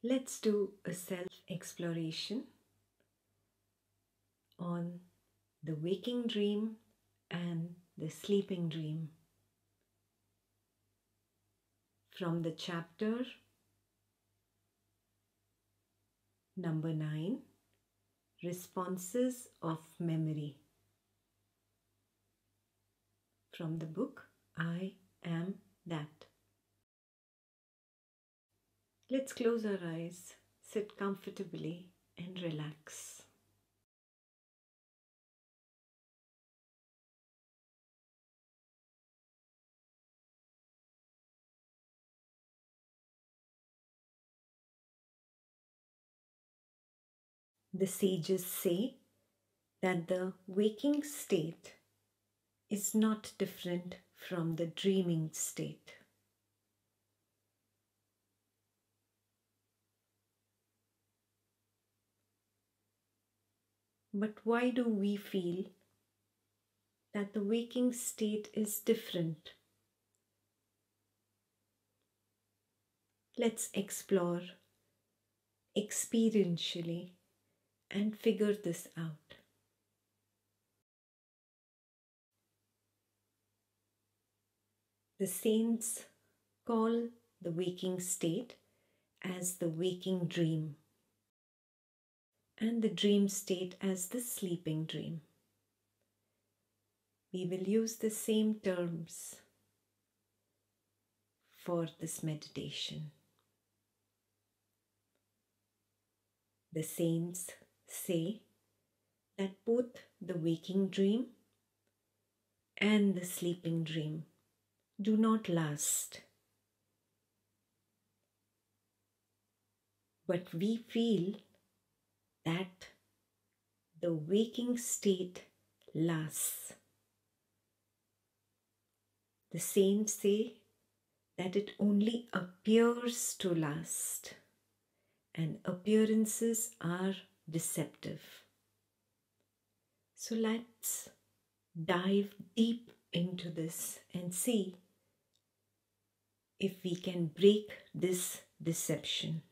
Let's do a self-exploration on the waking dream and the sleeping dream from the chapter number 9, Responses of Memory, from the book I Am That. Let's close our eyes, sit comfortably and relax. The sages say that the waking state is not different from the dreaming state. But why do we feel that the waking state is different? Let's explore experientially and figure this out. The saints call the waking state as the waking dream and the dream state as the sleeping dream. We will use the same terms for this meditation. The saints say that both the waking dream and the sleeping dream do not last. But we feel that the waking state lasts. The saints say that it only appears to last, and appearances are deceptive. So let's dive deep into this and see if we can break this deception.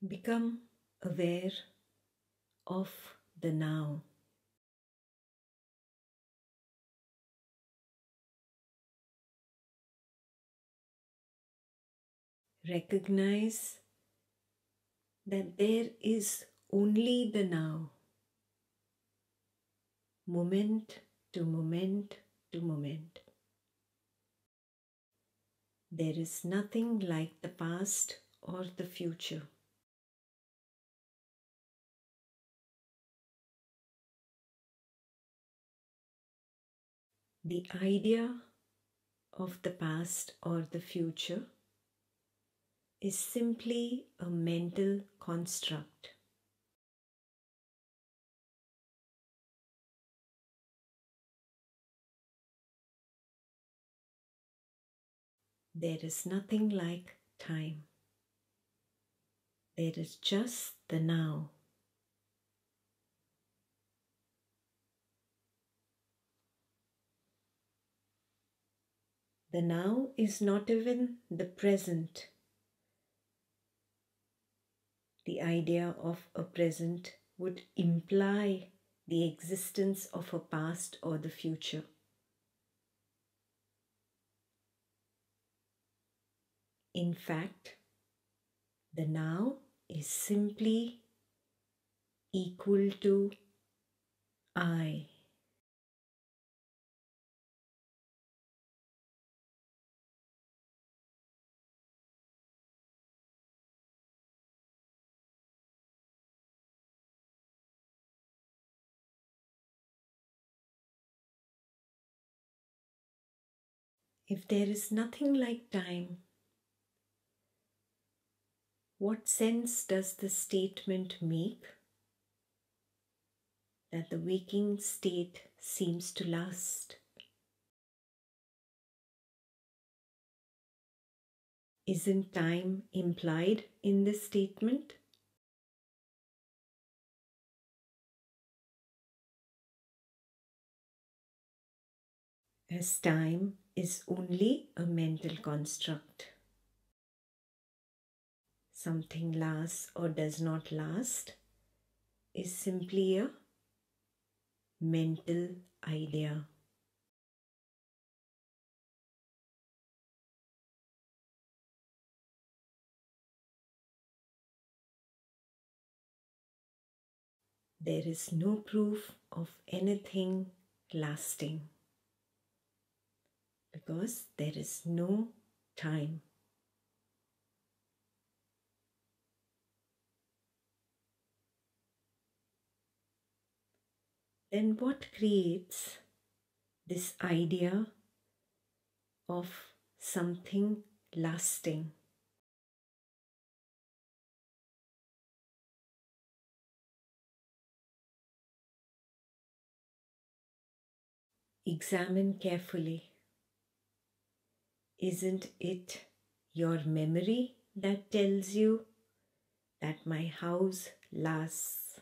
Become aware of the now. Recognize that there is only the now, moment to moment to moment. There is nothing like the past or the future. The idea of the past or the future is simply a mental construct. There is nothing like time. There is just the now. The now is not even the present. The idea of a present would imply the existence of a past or the future. In fact, the now is simply equal to I. If there is nothing like time, what sense does the statement make that the waking state seems to last. Isn't time implied in this statement? As time is only a mental construct. Something lasts or does not last is simply a mental idea. There is no proof of anything lasting because there is no time. Then what creates this idea of something lasting? Examine carefully. Isn't it your memory that tells you that my house lasts,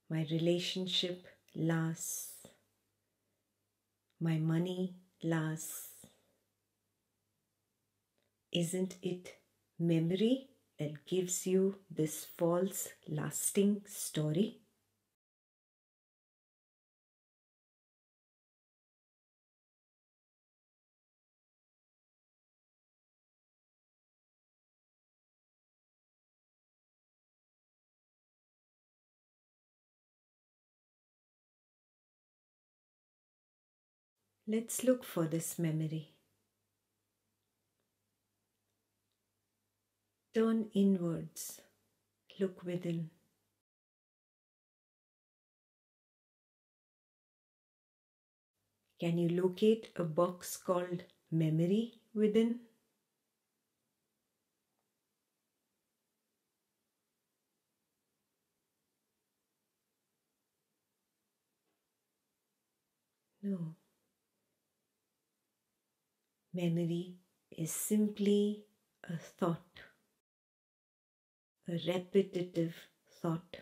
my relationship lasts, my money lasts? Isn't it memory that gives you this false lasting story? Let's look for this memory. Turn inwards, look within. Can you locate a box called memory within? No. Memory is simply a thought, a repetitive thought.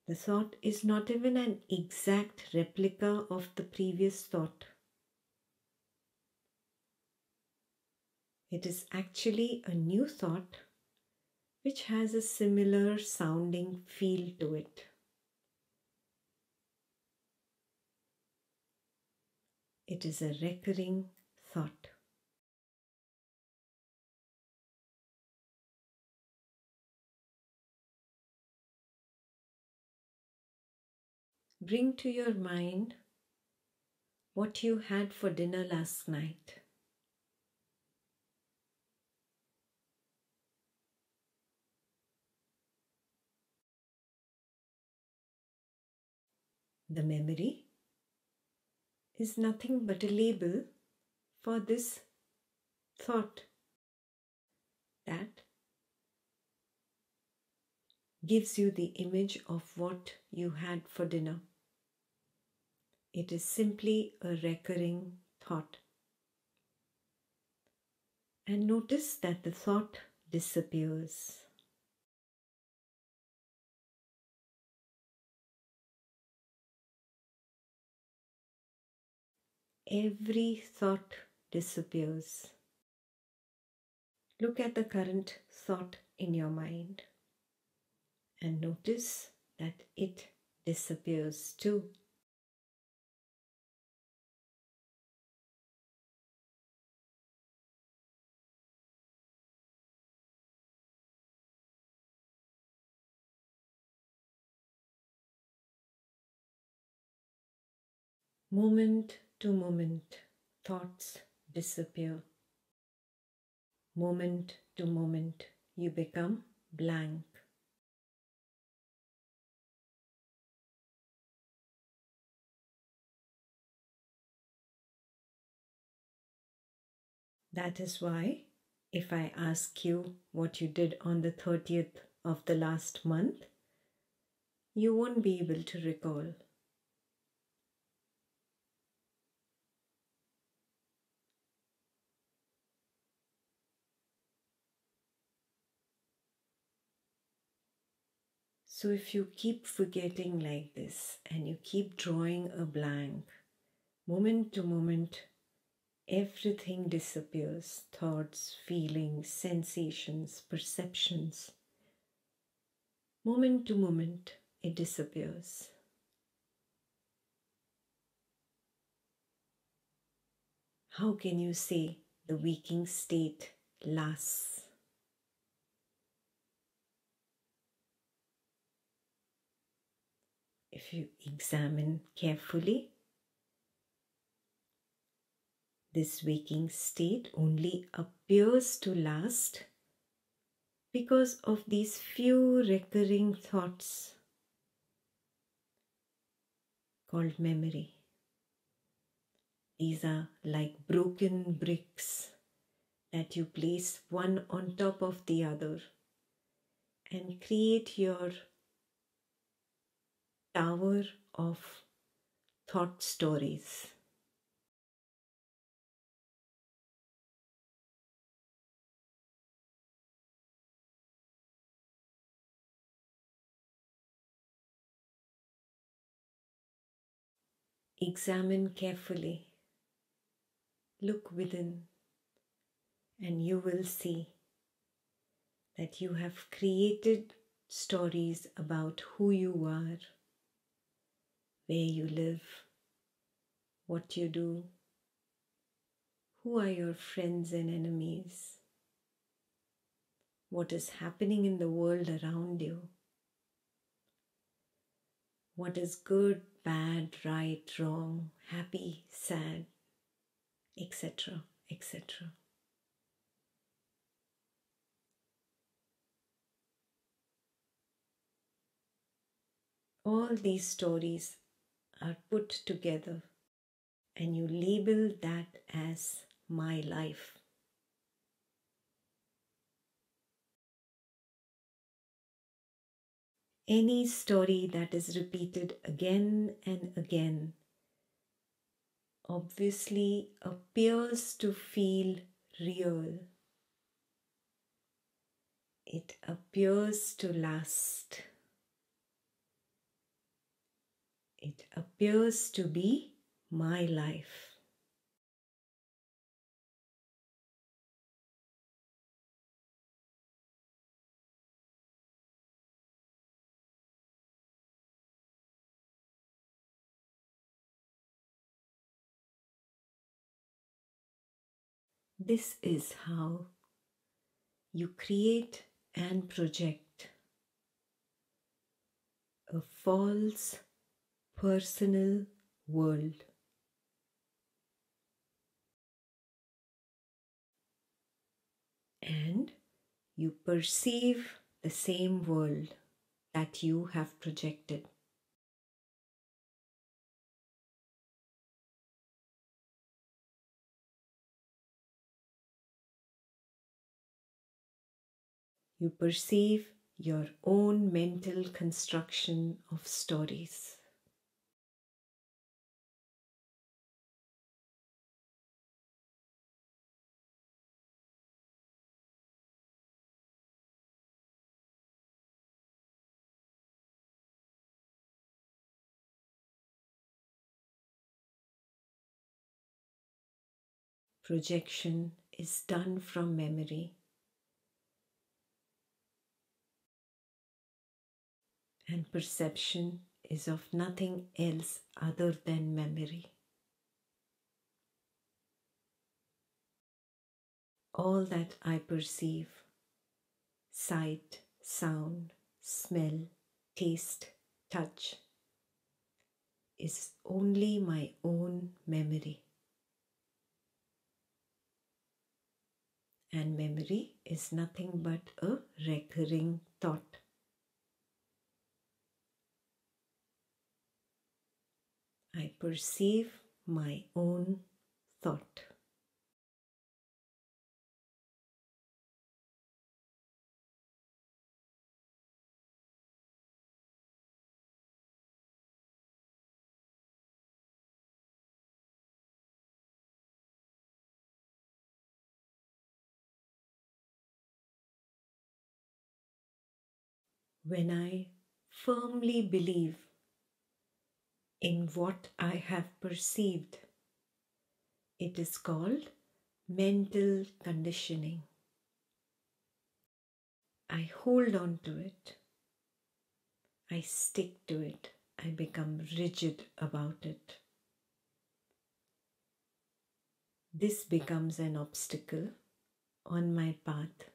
The thought is not even an exact replica of the previous thought. It is actually a new thought which has a similar sounding feel to it. It is a recurring thought. Bring to your mind what you had for dinner last night. The memory is nothing but a label for this thought that gives you the image of what you had for dinner. It is simply a recurring thought. And notice that the thought disappears. Every thought disappears. Look at the current thought in your mind and notice that it disappears too. Moment to moment, thoughts disappear. Moment to moment, you become blank. That is why, if I ask you what you did on the 30th of the last month, you won't be able to recall. So if you keep forgetting like this and you keep drawing a blank, moment to moment, everything disappears. Thoughts, feelings, sensations, perceptions. Moment to moment, it disappears. How can you say the waking state lasts? If you examine carefully, this waking state only appears to last because of these few recurring thoughts called memory. These are like broken bricks that you place one on top of the other and create your tower of thought stories. Examine carefully, look within, and you will see that you have created stories about who you are, where you live, what you do, who are your friends and enemies, what is happening in the world around you, what is good, bad, right, wrong, happy, sad, etc., etc. All these stories are put together and you label that as my life. Any story that is repeated again and again obviously appears to feel real. It appears to last. It appears to be my life. This is how you create and project a false personal world. And you perceive the same world that you have projected. You perceive your own mental construction of stories. Projection is done from memory, and perception is of nothing else other than memory. All that I perceive, sight, sound, smell, taste, touch, is only my own memory. And memory is nothing but a recurring thought. I perceive my own thought. when I firmly believe in what I have perceived. It is called mental conditioning. I hold on to it. I stick to it. I become rigid about it. This becomes an obstacle on my path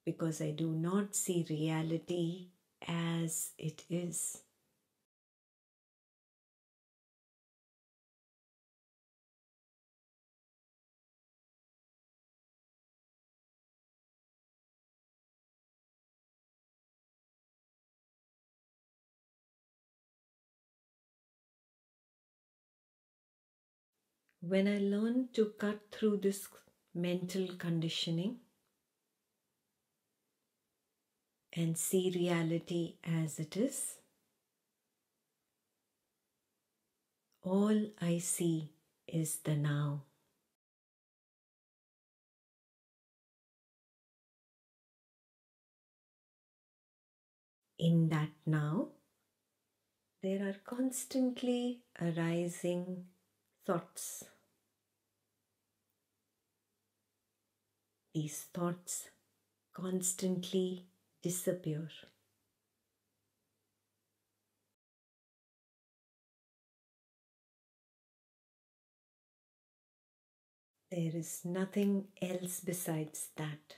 because I do not see reality as it is. When I learn to cut through this mental conditioning and see reality as it is, all I see is the now. In that now, there are constantly arising thoughts. These thoughts constantly disappear. There is nothing else besides that.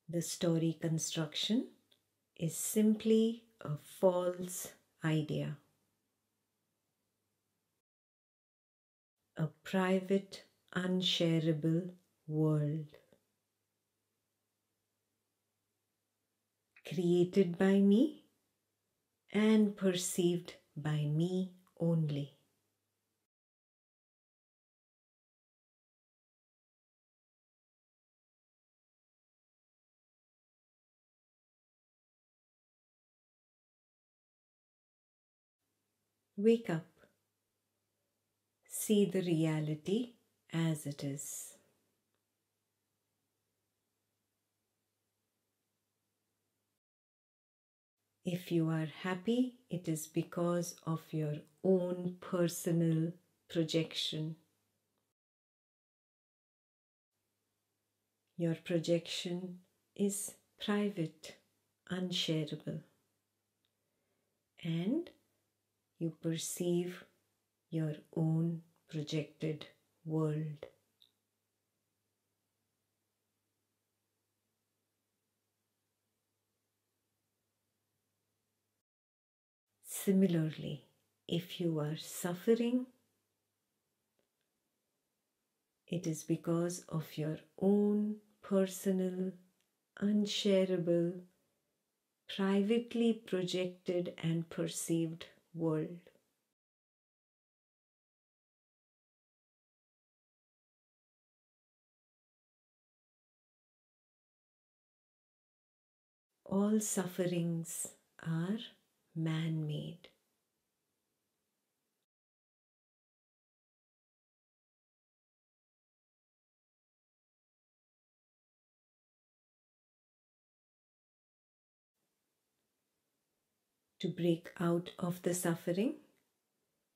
The story construction is simply a false idea, a private, unshareable world created by me and perceived by me only. Wake up, see the reality as it is. If you are happy, it is because of your own personal projection. Your projection is private, unshareable, and you perceive your own projected world. Similarly, if you are suffering, it is because of your own personal, unshareable, privately projected and perceived world. All sufferings are man-made. To break out of the suffering,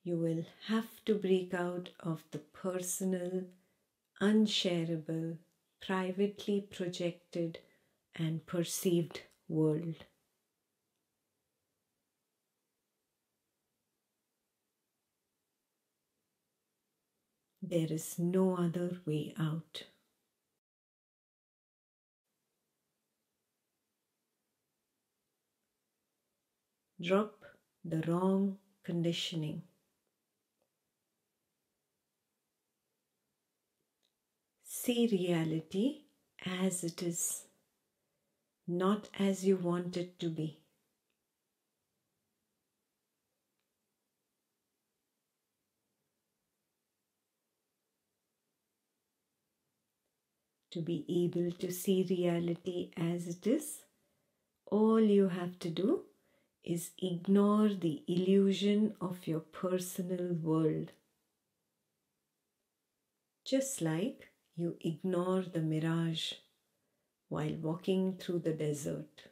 you will have to break out of the personal, unshareable, privately projected and perceived world. There is no other way out. Drop the wrong conditioning. See reality as it is, not as you want it to be. To be able to see reality as it is, all you have to do is ignore the illusion of your personal world. Just like You ignore the mirage while walking through the desert.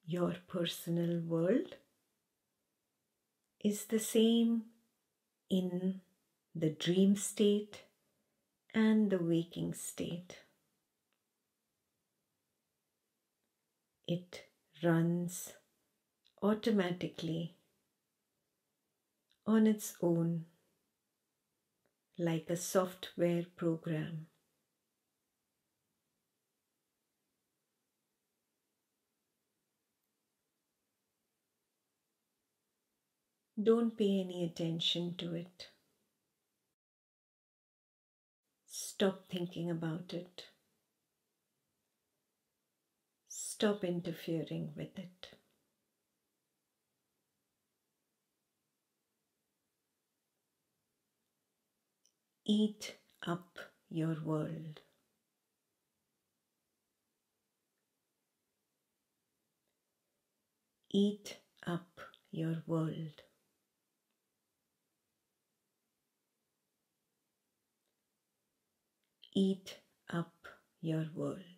Your personal world is the same in the dream state and the waking state. It runs automatically on its own like a software program. Don't pay any attention to it. Stop thinking about it. Stop interfering with it. Eat up your world. Eat up your world. Eat up your world.